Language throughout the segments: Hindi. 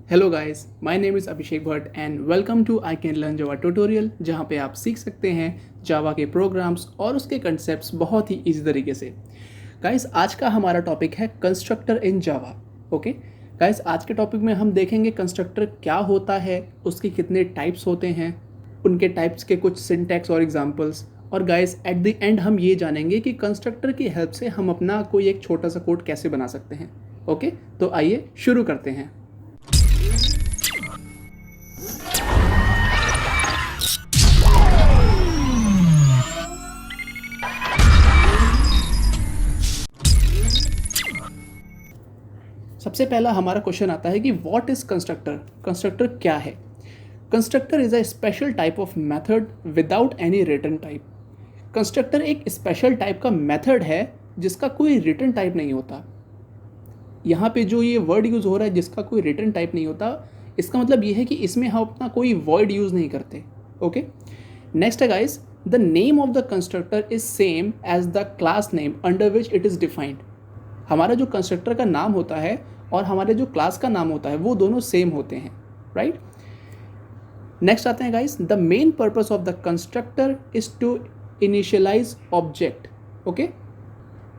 Hello guys, my name is Abhishek Bhatt and welcome to I can learn Java tutorial, जहां पे आप सीख सकते हैं जावा के प्रोग्राम्स और उसके कंसेप्ट्स बहुत ही इजी तरीके से। गाइस, आज का हमारा टॉपिक है कंस्ट्रक्टर इन जावा। ओके गाइस, आज के टॉपिक में हम देखेंगे कंस्ट्रक्टर क्या होता है, उसके कितने टाइप्स होते हैं, उनके टाइप्स के कुछ सिंटैक्स और एग्जांपल्स। और गाइस, एट द एंड हम ये जानेंगे कि कंस्ट्रक्टर की हेल्प से हम अपना कोई एक छोटा सा कोड कैसे बना सकते हैं। ओके, तो आइए शुरू करते हैं। सबसे पहला हमारा क्वेश्चन आता है कि व्हाट इज कंस्ट्रक्टर। कंस्ट्रक्टर क्या है? Constructor is a special type of method without any return type. Constructor एक स्पेशल टाइप का मेथड है जिसका कोई रिटन टाइप नहीं होता। यहाँ पे जो ये वर्ड यूज़ हो रहा है जिसका कोई रिटन टाइप नहीं होता, इसका मतलब ये है कि इसमें हम अपना कोई वॉइड यूज़ नहीं करते। ओके, नेक्स्ट है guys, the name of the constructor is same as the class name under which it is defined. हमारा जो कंस्ट्रक्टर का नाम होता है और हमारे जो क्लास का नाम होता है वो दोनों सेम होते हैं, राइट। नेक्स्ट आते हैं guys, the main purpose of the constructor is to initialize object. Okay,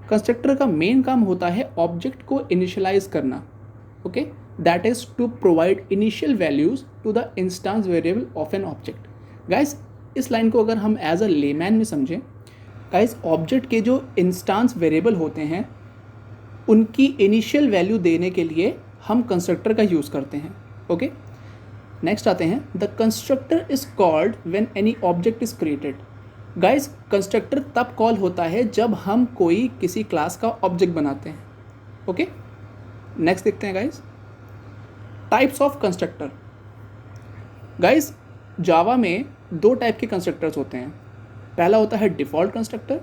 constructor का मेन काम होता है ऑब्जेक्ट को इनिशियलाइज करना। Okay, that is to provide initial values to the instance variable of an object. Guys, इस लाइन को अगर हम एज अ लेमैन में समझें, गाइस ऑब्जेक्ट के जो इंस्टेंस वेरिएबल होते हैं उनकी इनिशियल वैल्यू देने के लिए हम कंस्ट्रक्टर का यूज़ करते हैं। ओके, नेक्स्ट आते हैं, the constructor is called when any object is created. Guys, constructor तब कॉल होता है जब हम कोई किसी क्लास का ऑब्जेक्ट बनाते हैं। ओके, नेक्स्ट देखते हैं guys, types of constructor. Guys, Java में दो टाइप के कंस्ट्रक्टर्स होते हैं। पहला होता है default constructor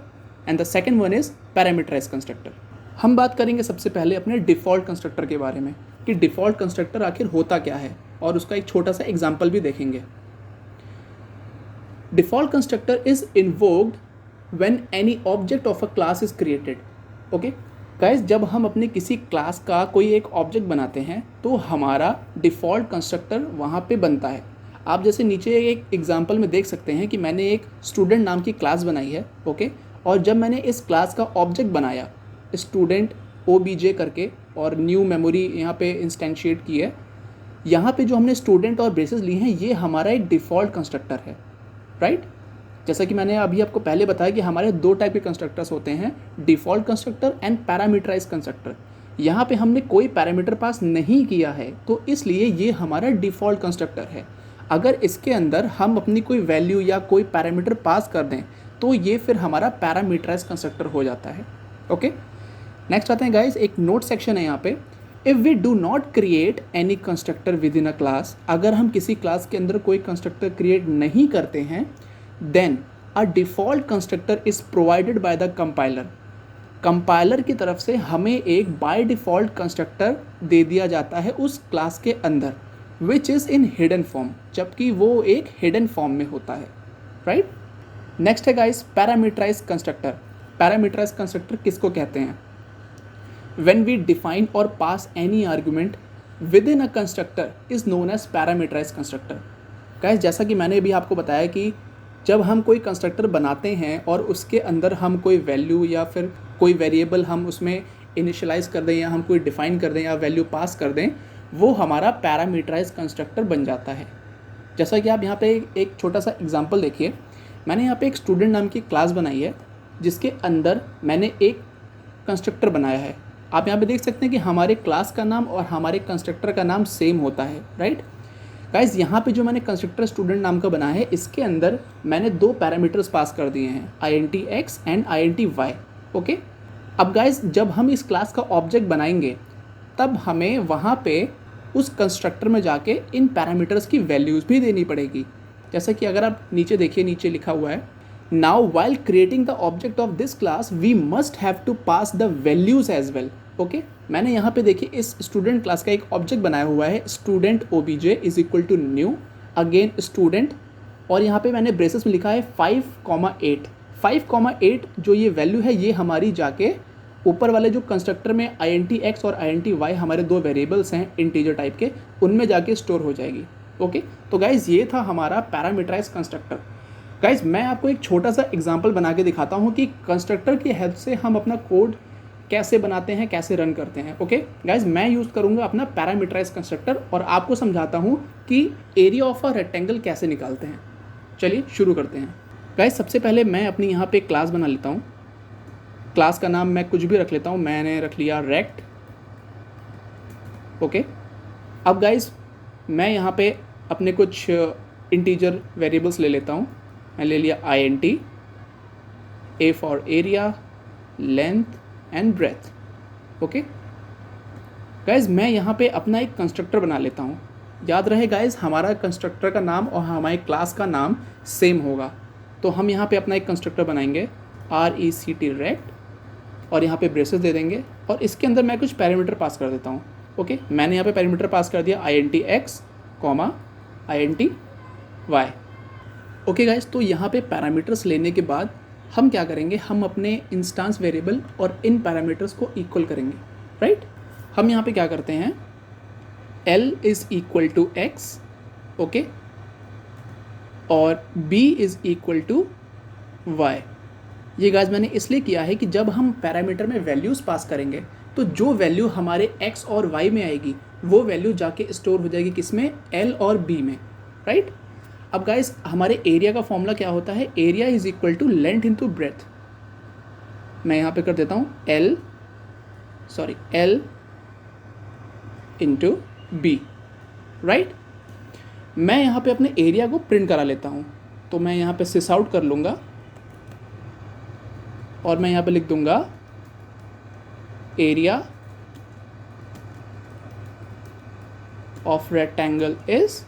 and the second one is parameterized constructor. हम बात करेंगे सबसे पहले अपने डिफ़ॉल्ट कंस्ट्रक्टर के बारे में कि डिफ़ॉल्ट कंस्ट्रक्टर आखिर होता क्या है, और उसका एक छोटा सा एग्जाम्पल भी देखेंगे। Default constructor is invoked when any object of a class is created. Okay guys, जब हम अपने किसी क्लास का कोई एक ऑब्जेक्ट बनाते हैं तो हमारा डिफ़ॉल्ट कंस्ट्रक्टर वहाँ पे बनता है। आप जैसे नीचे एक एग्जाम्पल में देख सकते हैं कि मैंने एक स्टूडेंट नाम की क्लास बनाई है। ओके, और जब मैंने इस क्लास का ऑब्जेक्ट बनाया स्टूडेंट OBJ करके और न्यू मेमोरी यहाँ पे इंस्टेंशिएट की है, यहाँ पे जो हमने स्टूडेंट और ब्रेसेस ली हैं ये हमारा एक डिफ़ॉल्ट कंस्ट्रक्टर है, राइट। जैसा कि मैंने अभी आपको पहले बताया कि हमारे दो टाइप के कंस्ट्रक्टर्स होते हैं, default constructor and parameterized constructor. यहाँ पे हमने कोई पैरामीटर पास नहीं किया है तो इसलिए ये हमारा डिफ़ॉल्ट कंस्ट्रक्टर है। अगर इसके अंदर हम अपनी कोई वैल्यू या कोई पैरामीटर पास कर दें तो ये फिर हमारा पैरामीटराइज्ड कंस्ट्रक्टर हो जाता है। ओके, नेक्स्ट आते हैं गाइस, एक नोट सेक्शन है यहाँ पे। If we do not create any constructor within a class, अगर हम किसी क्लास के अंदर कोई कंस्ट्रक्टर क्रिएट नहीं करते हैं, then a default constructor is provided by the compiler. Compiler की तरफ से हमें एक बाय डिफ़ॉल्ट कंस्ट्रक्टर दे दिया जाता है उस क्लास के अंदर, which is in hidden form, जबकि वो एक हिडन फॉर्म में होता है, राइट। नेक्स्ट है guys, parameterized constructor. Parameterized constructor किसको कहते हैं? When we define or pass any argument within a constructor is known as parameterized constructor. Guys, जैसा कि मैंने भी आपको बताया कि जब हम कोई कंस्ट्रक्टर बनाते हैं और उसके अंदर हम कोई वैल्यू या फिर कोई वेरिएबल हम उसमें इनिशियलाइज कर दें या हम कोई डिफ़ाइन कर दें या वैल्यू पास कर दें, वो हमारा पैरामीटराइज्ड कंस्ट्रक्टर बन जाता है। जैसा कि आप यहाँ पे एक छोटा सा एग्जांपल देखिए, मैंने यहाँ पे एक स्टूडेंट नाम की क्लास बनाई है जिसके अंदर मैंने एक कंस्ट्रक्टर बनाया है। आप यहाँ पे देख सकते हैं कि हमारे क्लास का नाम और हमारे कंस्ट्रक्टर का नाम सेम होता है, राइट। गाइस, यहाँ पे जो मैंने कंस्ट्रक्टर स्टूडेंट नाम का बनाया है इसके अंदर मैंने दो पैरामीटर्स पास कर दिए हैं, INT_x एंड INT_y। ओके, अब गाइस, जब हम इस क्लास का ऑब्जेक्ट बनाएंगे तब हमें वहाँ पे उस कंस्ट्रक्टर में जाके इन पैरामीटर्स की वैल्यूज़ भी देनी पड़ेगी। जैसा कि अगर आप नीचे देखिए, नीचे लिखा हुआ है, Now while creating the object of this class we must have to pass the values as well. Okay, मैंने यहाँ पे देखिए इस स्टूडेंट क्लास का एक ऑब्जेक्ट बनाया हुआ है, student OBJ is equal to new again student, और यहाँ पे मैंने ब्रेसेस में लिखा है 5,8। 5,8 जो ये वैल्यू है ये हमारी जाके ऊपर वाले जो कंस्ट्रक्टर में int(x) और int(y) हमारे दो वेरिएबल्स हैं इंटीजर टाइप के, उनमें जाके स्टोर हो जाएगी। ओके, तो गाइज ये था हमारा पैरामीटराइज कंस्ट्रक्टर। गाइज मैं आपको एक छोटा सा एग्जांपल बना के दिखाता हूँ कि कंस्ट्रक्टर की हेल्प से हम अपना कोड कैसे बनाते हैं, कैसे रन करते हैं। ओके गाइज, मैं यूज़ करूँगा अपना पैरामीटराइज कंस्ट्रक्टर और आपको समझाता हूँ कि एरिया ऑफ अ रेक्टेंगल कैसे निकालते हैं। चलिए शुरू करते हैं। गाइज सबसे पहले मैं अपनी यहाँ पे क्लास बना लेता हूँ। क्लास का नाम मैं कुछ भी रख लेता हूँ, मैंने रख लिया रेक्ट। ओके, अब गाइज मैं यहाँ पे अपने कुछ इंटीजर वेरिएबल्स ले लेता हूँ। मैं ले लिया int, a for area, length and breadth. Okay guys, मैं यहाँ पे अपना एक कंस्ट्रक्टर बना लेता हूँ। याद रहे गाइज, हमारा कंस्ट्रक्टर का नाम और हमारे क्लास का नाम सेम होगा। तो हम यहाँ पे अपना एक कंस्ट्रक्टर बनाएंगे RECT रेक्ट, और यहाँ पे ब्रेसेस दे देंगे और इसके अंदर मैं कुछ पैरामीटर पास कर देता हूँ। ओके, मैंने यहाँ पे पैरामीटर पास कर दिया int(x), int(y). ओके गाइज, तो यहाँ पे पैरामीटर्स लेने के बाद हम क्या करेंगे, हम अपने इंस्टेंस वेरिएबल और इन पैरामीटर्स को इक्वल करेंगे। राइट, हम यहाँ पे क्या करते हैं, L is equal to x, okay, और B is equal to y। ये गाइज मैंने इसलिए किया है कि जब हम पैरामीटर में वैल्यूज़ पास करेंगे तो जो वैल्यू हमारे x और y में आएगी वो वैल्यू जाके स्टोर हो जाएगी किसमें, L और B में। राइट, अब गाइज हमारे एरिया का फॉर्मूला क्या होता है, area is equal to length into breadth. मैं यहाँ पे कर देता हूँ L इंटू B। राइट, मैं यहाँ पे अपने एरिया को प्रिंट करा लेता हूँ, तो मैं यहाँ पे सिस आउट कर लूँगा और मैं यहाँ पे लिख दूँगा एरिया ऑफ रेक्टेंगल इज,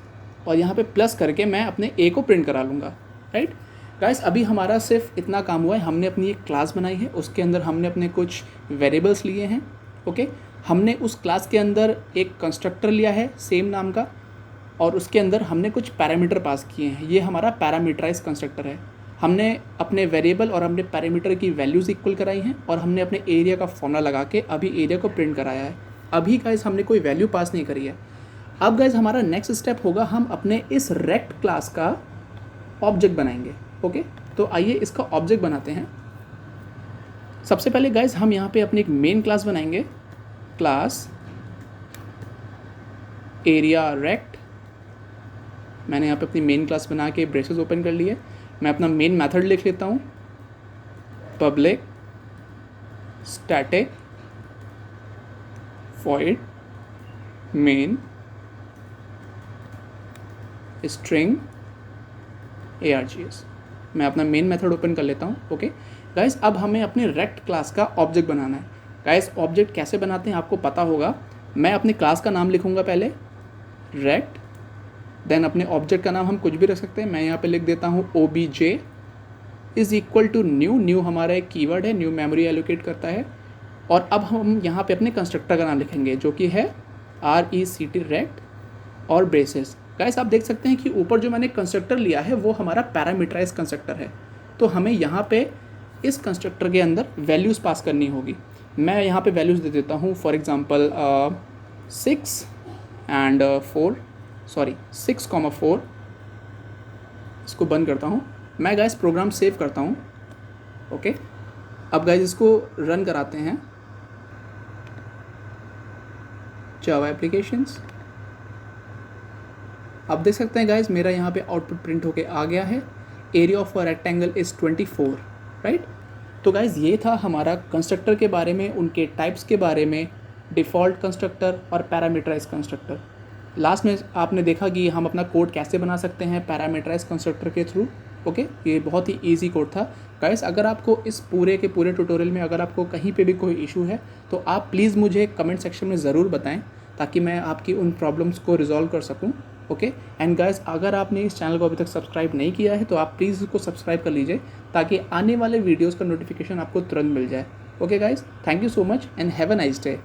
और यहाँ पे प्लस करके मैं अपने ए को प्रिंट करा लूँगा। राइट गाइस, अभी हमारा सिर्फ इतना काम हुआ है, हमने अपनी एक क्लास बनाई है, उसके अंदर हमने अपने कुछ वेरिएबल्स लिए हैं। ओके, हमने उस क्लास के अंदर एक कंस्ट्रक्टर लिया है सेम नाम का, और उसके अंदर हमने कुछ पैरामीटर पास किए हैं। ये हमारा पैरामीटराइज कंस्ट्रक्टर है। हमने अपने वेरिएबल और हमने पैरामीटर की वैल्यूज़ इक्वल कराई हैं और हमने अपने एरिया का फॉर्मूला लगा के अभी एरिया को प्रिंट कराया है। अभी गाइस हमने कोई वैल्यू पास नहीं करी है। अब गाइस हमारा नेक्स्ट स्टेप होगा, हम अपने इस रेक्ट क्लास का ऑब्जेक्ट बनाएंगे। ओके, तो आइए इसका ऑब्जेक्ट बनाते हैं। सबसे पहले गाइस हम यहाँ पे अपनी एक मेन क्लास बनाएंगे, क्लास एरिया रेक्ट। मैंने यहाँ पे अपनी मेन क्लास बना के ब्रेसेस ओपन कर लिए। मैं अपना मेन मेथड लिख लेता हूँ, public static void main string args। मैं अपना मेन मेथड ओपन कर लेता हूँ। ओके गाइस, अब हमें अपने रेक्ट क्लास का ऑब्जेक्ट बनाना है। गाइस ऑब्जेक्ट कैसे बनाते हैं आपको पता होगा। मैं अपनी क्लास का नाम लिखूँगा पहले रेक्ट, देन अपने ऑब्जेक्ट का नाम हम कुछ भी रख सकते हैं। मैं यहाँ पे लिख देता हूँ obj is equal to new. New हमारा एक कीवर्ड है, न्यू मेमोरी एलोकेट करता है। और अब हम यहाँ पे अपने कंस्ट्रक्टर का नाम लिखेंगे जो कि है RECT रेक्ट और ब्रेसेस। गाइस आप देख सकते हैं कि ऊपर जो मैंने कंस्ट्रक्टर लिया है वो हमारा पैरामीटराइज कंस्ट्रक्टर है। तो हमें यहाँ पे इस कंस्ट्रक्टर के अंदर वैल्यूज़ पास करनी होगी। मैं यहाँ पे वैल्यूज़ दे देता हूँ, फॉर एग्जांपल 6 एंड 6,4। इसको बंद करता हूँ। मैं गाइस प्रोग्राम सेव करता हूँ। ओके, अब गाइस इसको रन कराते हैं, जावा एप्लीकेशंस। आप देख सकते हैं गाइस मेरा यहाँ पे आउटपुट प्रिंट होके आ गया है, area of a rectangle is 24। Right, तो गाइस ये था हमारा कंस्ट्रक्टर के बारे में, उनके टाइप्स के बारे में, डिफ़ॉल्ट कंस्ट्रक्टर और पैरामीटराइज कंस्ट्रक्टर। लास्ट में आपने देखा कि हम अपना कोड कैसे बना सकते हैं पैरामीटराइज कंस्ट्रक्टर के थ्रू। ओके, ये बहुत ही इजी कोड था। गाइस अगर आपको इस पूरे के पूरे ट्यूटोरियल में अगर आपको कहीं पे भी कोई इशू है तो आप प्लीज़ मुझे कमेंट सेक्शन में ज़रूर बताएं ताकि मैं आपकी उन प्रॉब्लम्स को रिजॉल्व कर सकूं। ओके, एंड गाइस अगर आपने इस चैनल को अभी तक सब्सक्राइब नहीं किया है तो आप प्लीज़ इसको सब्सक्राइब कर लीजिए ताकि आने वाले वीडियोज़ का नोटिफिकेशन आपको तुरंत मिल जाए। Okay guys, thank you so much and have a nice day.